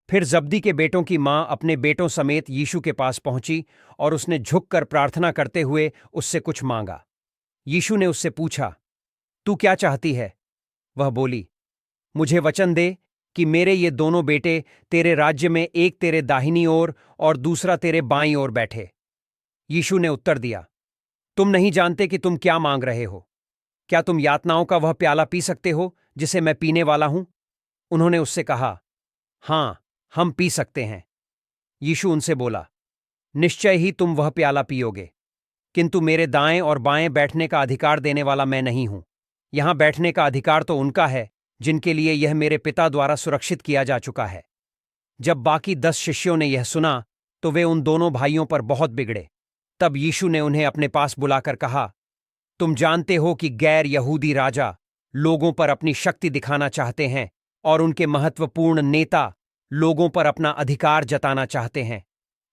फिर जब्दी के बेटों की मां अपने बेटों समेत यीशु के पास पहुंची और उसने झुककर प्रार्थना करते हुए उससे कुछ मांगा। यीशु ने उससे पूछा, तू क्या चाहती है? वह बोली, मुझे वचन दे कि मेरे ये दोनों बेटे तेरे राज्य में एक तेरे दाहिनी ओर और दूसरा तेरे बाईं ओर बैठे। यीशु ने उत्तर दिया, तुम नहीं जानते कि तुम क्या मांग रहे हो। क्या तुम यातनाओं का वह प्याला पी सकते हो जिसे मैं पीने वाला हूं? उन्होंने उससे कहा, हां, हम पी सकते हैं। यीशु उनसे बोला, निश्चय ही तुम वह प्याला पियोगे, किंतु मेरे दाएं और बाएं बैठने का अधिकार देने वाला मैं नहीं हूं। यहां बैठने का अधिकार तो उनका है जिनके लिए यह मेरे पिता द्वारा सुरक्षित किया जा चुका है। जब बाकी 10 शिष्यों ने यह सुना तो वे उन दोनों भाइयों पर बहुत बिगड़े। तब यीशु ने उन्हें अपने पास बुलाकर कहा, तुम जानते हो कि गैर यहूदी राजा लोगों पर अपनी शक्ति दिखाना चाहते हैं और उनके महत्वपूर्ण नेता लोगों पर अपना अधिकार जताना चाहते हैं,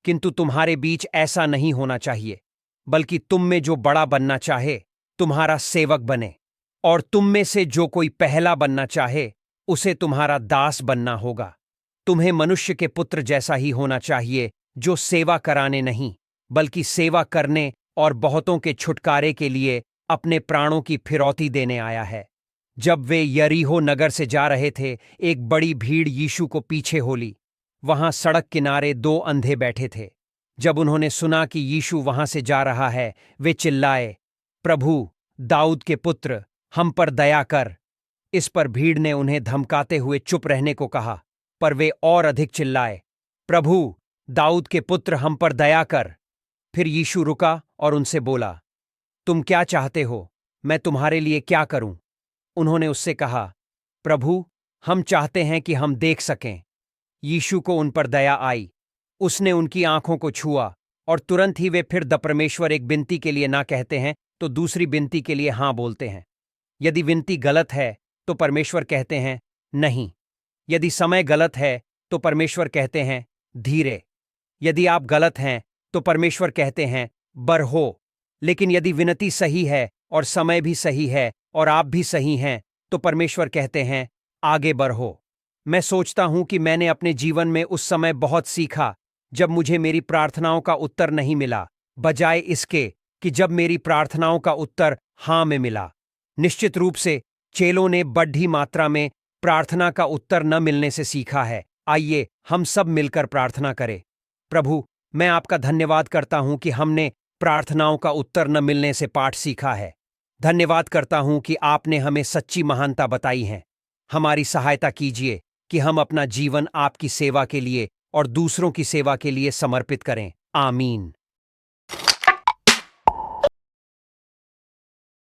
किंतु तुम्हारे बीच ऐसा नहीं होना चाहिए, बल्कि तुम में जो बड़ा बनना चाहे तुम्हारा सेवक बने, और तुम में से जो कोई पहला बनना चाहे उसे तुम्हारा दास बनना होगा। तुम्हें मनुष्य के पुत्र जैसा ही होना चाहिए, जो सेवा कराने नहीं बल्कि सेवा करने और बहुतों के छुटकारे के लिए अपने प्राणों की फिरौती देने आया है। जब वे यरीहो नगर से जा रहे थे, एक बड़ी भीड़ यीशु को पीछे हो ली। वहां सड़क किनारे 2 अंधे बैठे थे। जब उन्होंने सुना कि यीशु वहां से जा रहा है, वे चिल्लाए, प्रभु, दाऊद के पुत्र, हम पर दया कर। इस पर भीड़ ने उन्हें धमकाते हुए चुप रहने को कहा, पर वे और अधिक चिल्लाए, प्रभु, दाऊद के पुत्र, हम पर दया कर। फिर यीशु रुका और उनसे बोला, तुम क्या चाहते हो, मैं तुम्हारे लिए क्या करूं? उन्होंने उससे कहा, प्रभु, हम चाहते हैं कि हम देख सकें। यीशु को उन पर दया आई। उसने उनकी आंखों को छुआ और तुरंत ही वे फिर द परमेश्वर एक विनती के लिए ना कहते हैं तो दूसरी विनती के लिए हां बोलते हैं। यदि विनती गलत है तो परमेश्वर कहते हैं नहीं। यदि समय गलत है तो परमेश्वर कहते हैं धीरे। यदि आप गलत हैं तो परमेश्वर कहते हैं बरहो। लेकिन यदि विनती सही है और समय भी सही है और आप भी सही हैं तो परमेश्वर कहते हैं आगे बढ़ो। मैं सोचता हूं कि मैंने अपने जीवन में उस समय बहुत सीखा जब मुझे मेरी प्रार्थनाओं का उत्तर नहीं मिला, बजाय इसके कि जब मेरी प्रार्थनाओं का उत्तर हां में मिला। निश्चित रूप से चेलों ने बढ़ी मात्रा में प्रार्थना का उत्तर न मिलने से सीखा है। आइए हम सब मिलकर प्रार्थना करें। प्रभु, मैं आपका धन्यवाद करता हूं कि हमने प्रार्थनाओं का उत्तर न मिलने से पाठ सीखा है। धन्यवाद करता हूं कि आपने हमें सच्ची महानता बताई है। हमारी सहायता कीजिए कि हम अपना जीवन आपकी सेवा के लिए और दूसरों की सेवा के लिए समर्पित करें। आमीन।